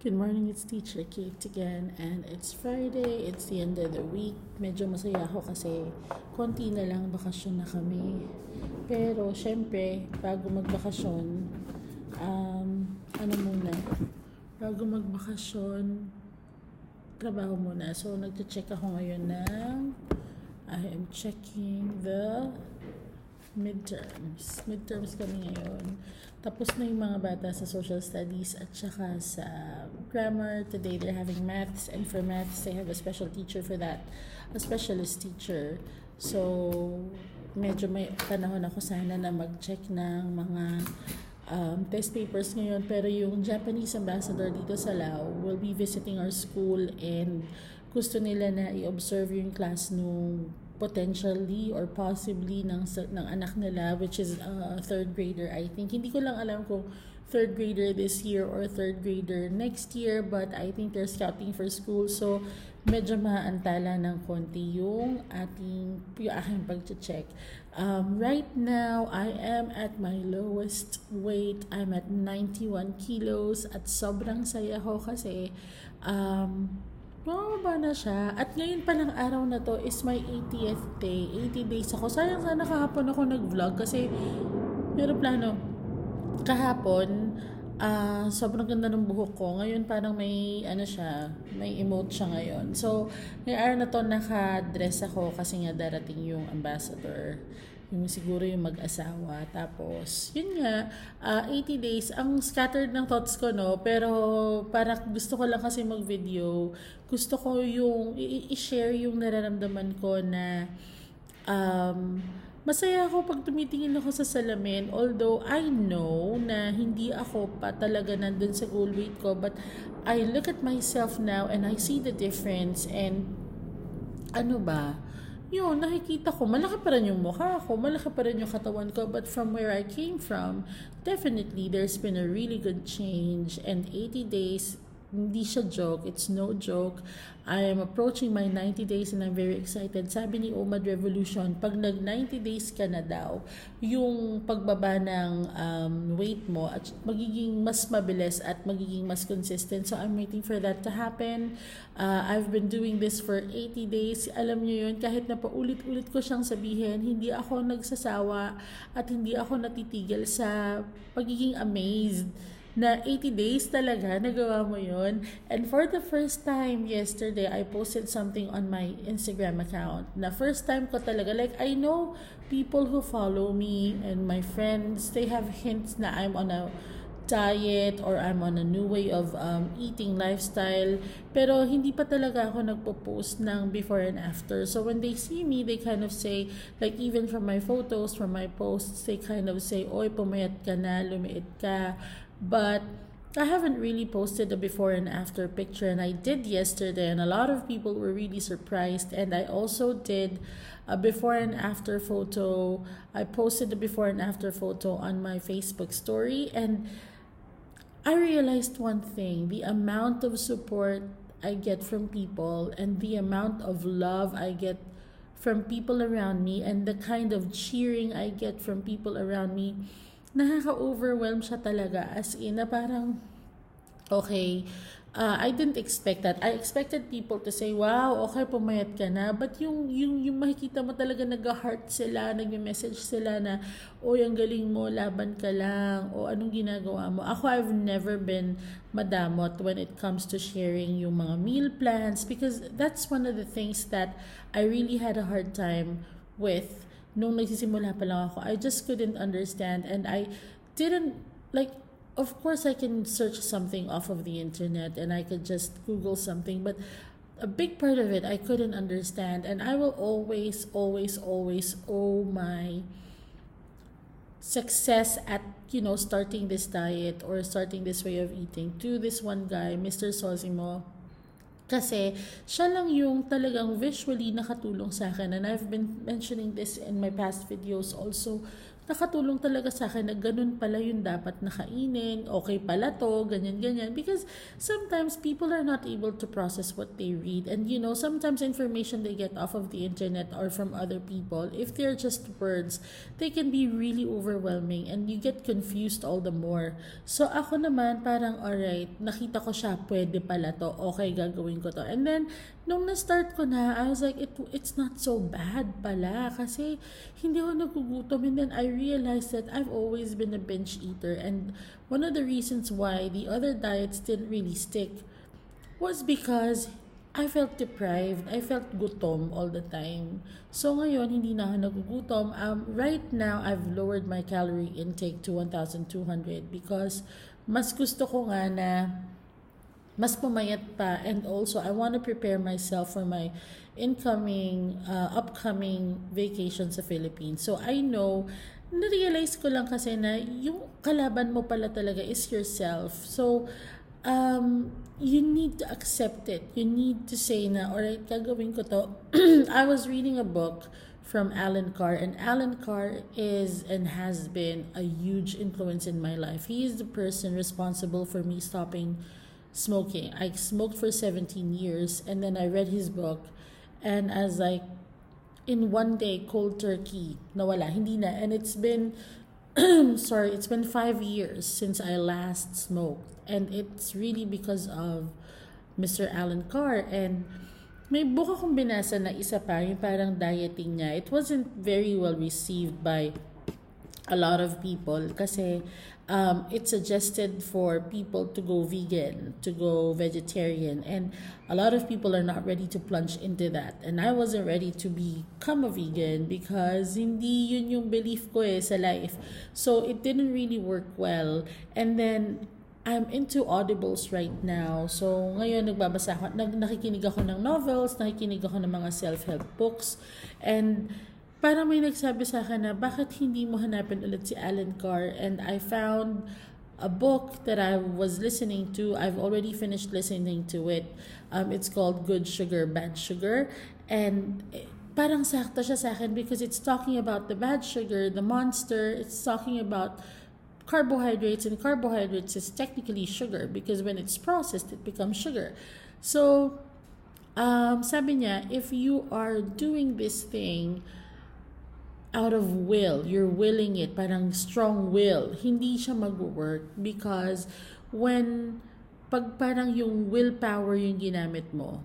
Good morning, it's Teacher Kate again, and it's Friday, it's the end of the week. Medyo masaya ako kasi konti na lang bakasyon na kami. Pero syempre, bago magbakasyon, ano muna, bago magbakasyon, trabaho muna. So, nagche-check ako ngayon I am checking the midterms. Midterms kami ngayon. Tapos na yung mga bata sa social studies at saka sa grammar. Today they're having maths, and for maths they have a special teacher for that. A specialist teacher. So, medyo may panahon ako sana na mag-check ng mga test papers ngayon. Pero yung Japanese ambassador dito sa Lao will be visiting our school, and gusto nila na i-observe yung class nung potentially or possibly ng anak nila, which is third grader, I think. Hindi ko lang alam kung third grader this year or third grader next year, but I think they're scouting for school. So, medyo maantala ng konti yung aking pag-check. Right now, I am at my lowest weight. I'm at 91 kilos at sobrang saya ko kasi bumaba na siya. At ngayon palang araw na to is my 80th day. 80 days ako. Sayang sana kahapon ako nag-vlog kasi meron plano. Kahapon, sobrang ganda ng buhok ko. Ngayon parang may may emote siya ngayon. So, ngayong araw na to naka-dress ako kasi nga darating yung ambassador. Yung siguro yung mag-asawa. Tapos, yun nga, 80 days. Ang scattered ng thoughts ko, no? Pero, parang gusto ko lang kasi mag-video. Gusto ko yung i-share yung nararamdaman ko na masaya ako pag tumitingin ako sa salamin. Although, I know na hindi ako pa talaga nandun sa goal weight ko. But, I look at myself now and I see the difference. And, yun, nakikita ko, malaki pa rin yung mukha ko, malaki pa rin yung katawan ko, but from where I came from, definitely, there's been a really good change, and 80 days, hindi siya joke, it's no joke. I am approaching my 90 days and I'm very excited. Sabi ni OMAD Revolution, pag nag 90 days ka na daw, yung pagbaba ng weight mo at magiging mas mabilis at magiging mas consistent. So I'm waiting for that to happen. I've been doing this for 80 days. Alam niyo yun, kahit na paulit-ulit ko siyang sabihin, hindi ako nagsasawa at hindi ako natitigil sa pagiging amazed na 80 days talaga, nagawa mo yun. And for the first time yesterday, I posted something on my Instagram account. Na first time ko talaga, like I know people who follow me and my friends, they have hints na I'm on a diet or I'm on a new way of eating lifestyle. Pero hindi pa talaga ako nagpo-post ng before and after. So when they see me, they kind of say, like even from my photos, from my posts, they kind of say, oy, pumayat ka na, lumiit ka. But I haven't really posted a before and after picture, and I did yesterday, and a lot of people were really surprised. And I also did a before and after photo. I posted the before and after photo on my Facebook story, and I realized one thing: the amount of support I get from people and the amount of love I get from people around me and the kind of cheering I get from people around me, nakaka-overwhelm siya talaga, as in na parang okay, I didn't expect that. I expected people to say, wow, okay, pumayat ka na. But yung makikita mo talaga nag-heart sila, nag-message sila na, oy, ang galing mo, laban ka lang, o anong ginagawa mo. Ako, I've never been madamot when it comes to sharing yung mga meal plans, because that's one of the things that I really had a hard time with nung nagsisimula pa lang ako. I just couldn't understand, and I didn't, like, of course I can search something off of the internet and I could just Google something, but a big part of it I couldn't understand, and I will always owe my success at, starting this diet or starting this way of eating to this one guy, Mr. Sosimo. Kasi siya lang yung talagang visually nakatulong sa akin, and I've been mentioning this in my past videos also, nakatulong talaga sa akin na ganun pala yung dapat nakainin, okay pala to, ganyan-ganyan. Because sometimes people are not able to process what they read. And sometimes information they get off of the internet or from other people, if they're just words, they can be really overwhelming and you get confused all the more. So ako naman, parang alright, nakita ko siya, pwede pala to, okay, gagawin ko to. And then, nung na-start ko na, I was like, it's not so bad pala kasi hindi ako nagugutom. And then I realized that I've always been a binge eater, and one of the reasons why the other diets didn't really stick was because I felt deprived. I felt gutom all the time. So ngayon, hindi na ako nagugutom. Right now, I've lowered my calorie intake to 1,200 because mas gusto ko nga na mas pumayat pa, and also I want to prepare myself for my upcoming vacation sa Philippines. So I know, na-realize ko lang kasi na yung kalaban mo pala talaga is yourself. So you need to accept it. You need to say na, alright, gagawin ko to. I was reading a book from Alan Carr, and Alan Carr is and has been a huge influence in my life. He is the person responsible for me stopping smoking. I smoked for 17 years, and then I read his book, and as like in one day, cold turkey, nawala, hindi na. And it's been it's been 5 years since I last smoked, and it's really because of Mr. Alan Carr. And may book akong binasa na isa pa, yung parang dieting niya. It wasn't very well received by a lot of people kasi it suggested for people to go vegan, to go vegetarian, and a lot of people are not ready to plunge into that. And I wasn't ready to become a vegan because hindi yun yung belief ko sa life. So it didn't really work well. And then I'm into audibles right now. So ngayon nagbabasa ako, nakikinig ako ng novels, nakikinig ako ng mga self-help books, and parang may nagsabi sa akin na bakit hindi mo hanapin ulit si Alan Carr. And I found a book that I was listening to. I've already finished listening to it. It's called Good Sugar, Bad Sugar. And parang sakto siya sa akin because it's talking about the bad sugar, the monster. It's talking about carbohydrates, and carbohydrates is technically sugar because when it's processed, it becomes sugar. So, sabi niya, if you are doing this thing out of will, you're willing it, parang strong will, hindi siya mag-work because when pag parang yung willpower yung ginamit mo,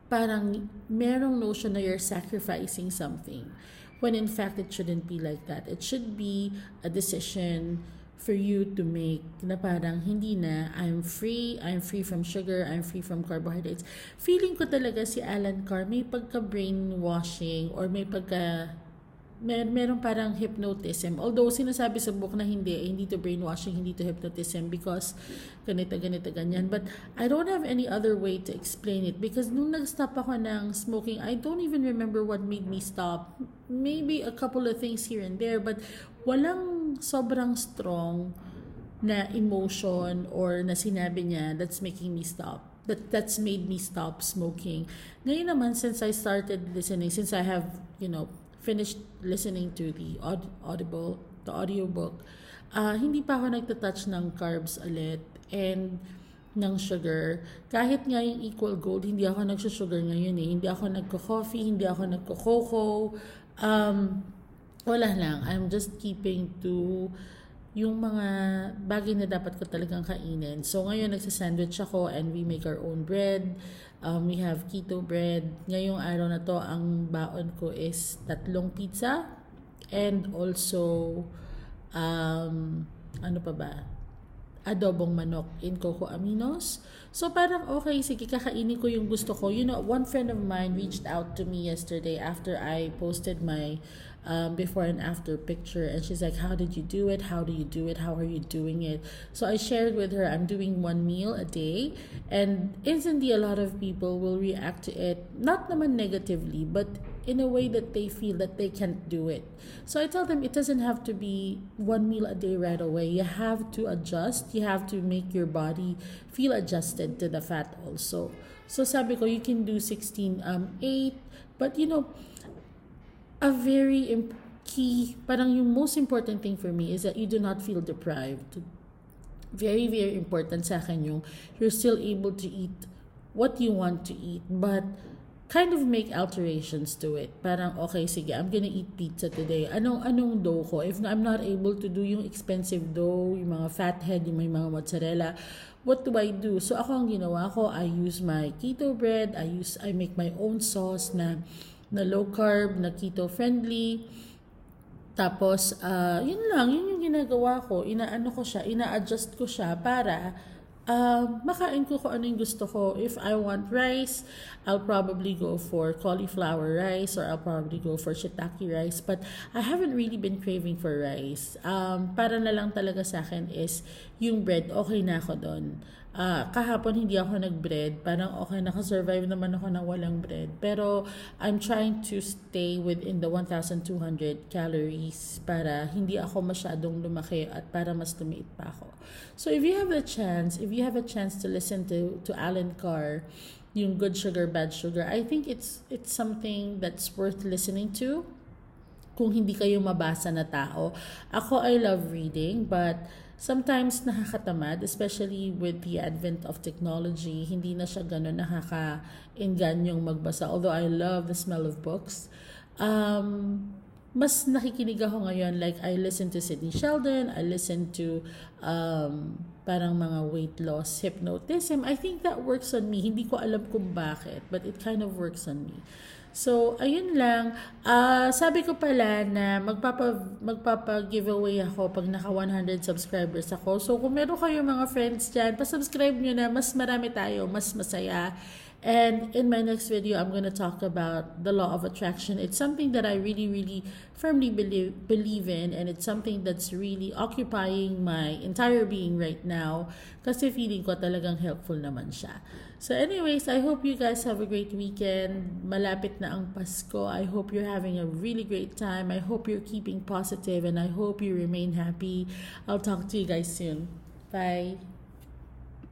parang merong notion na you're sacrificing something when in fact it shouldn't be like that. It should be a decision for you to make na parang hindi na, I'm free from sugar, I'm free from carbohydrates. Feeling ko talaga si Alan Carr may pagka-brainwashing or may merong parang hypnotism. Although sinasabi sa book na hindi to brainwashing, hindi to hypnotism because ganito, ganyan. But I don't have any other way to explain it because nung nag-stop ako ng smoking, I don't even remember what made me stop. Maybe a couple of things here and there, but walang sobrang strong na emotion or na sinabi niya that's making me stop. That's made me stop smoking. Ngayon naman, since I started listening, since I have, finished listening to the audiobook, hindi pa ako nagtatouch ng carbs ulit and ng sugar. Kahit nga yung Equal Gold, hindi ako nagsusugar ngayon Hindi ako nagko-coffee, hindi ako nagko-cocoa. Wala lang. I'm just keeping to yung mga bagay na dapat ko talagang kainin. So ngayon nagsasandwich ako and we make our own bread. We have keto bread. Ngayong araw na to, ang baon ko is 3 pizza and also ano pa ba? Adobong manok in cocoa aminos. So parang okay, sige, kakainin ko yung gusto ko. One friend of mine reached out to me yesterday after I posted my before and after picture, and she's like, how did you do it? How do you do it? How are you doing it? So I shared with her I'm doing 1 meal a day, and instantly a lot of people will react to it, not naman negatively, but in a way that they feel that they can't do it. So I tell them it doesn't have to be 1 meal a day right away. You have to adjust. You have to make your body feel adjusted to the fat also. So sabi ko, you can do 16, 8, but a very key, parang yung most important thing for me is that you do not feel deprived. Very, very important sa akin yung you're still able to eat what you want to eat, but kind of make alterations to it. Parang, okay, sige, I'm gonna eat pizza today. Anong dough ko? If I'm not able to do yung expensive dough, yung mga fathead, yung may mga mozzarella, what do I do? So, ako ang ginawa ko, I use my keto bread, I make my own sauce na low carb, na keto friendly. Tapos, yun yung ginagawa ko. Ina-adjust ko siya para makain ko kung ano yung gusto ko. If I want rice, I'll probably go for cauliflower rice or I'll probably go for shiitake rice. But I haven't really been craving for rice. Para na lang talaga sa akin is yung bread, okay na ako doon. Kahapon hindi ako nag-bread. Parang okay, nakasurvive naman ako ng walang bread. Pero I'm trying to stay within the 1,200 calories para hindi ako masyadong lumaki at para mas lumiit pa ako. So if you have a chance to listen to Alan Carr, yung Good Sugar, Bad Sugar, I think it's something that's worth listening to. Kung hindi kayo mabasa na tao. Ako, I love reading, but sometimes nakakatamad, especially with the advent of technology. Hindi na siya ganun nakaka-enganyong magbasa. Although I love the smell of books. Mas nakikinig ako ngayon. Like, I listen to Sidney Sheldon. I listen to parang mga weight loss hypnotism. I think that works on me. Hindi ko alam kung bakit, but it kind of works on me. So, ayun lang. Sabi ko pala na magpapa-giveaway ako pag naka 100 subscribers ako. So, kung meron kayo mga friends dyan, pa-subscribe nyo na. Mas marami tayo. Mas masaya. And in my next video, I'm going to talk about the law of attraction. It's something that I really, really firmly believe in. And it's something that's really occupying my entire being right now. Kasi feeling ko talagang helpful naman siya. So anyways, I hope you guys have a great weekend. Malapit na ang Pasko. I hope you're having a really great time. I hope you're keeping positive and I hope you remain happy. I'll talk to you guys soon. Bye.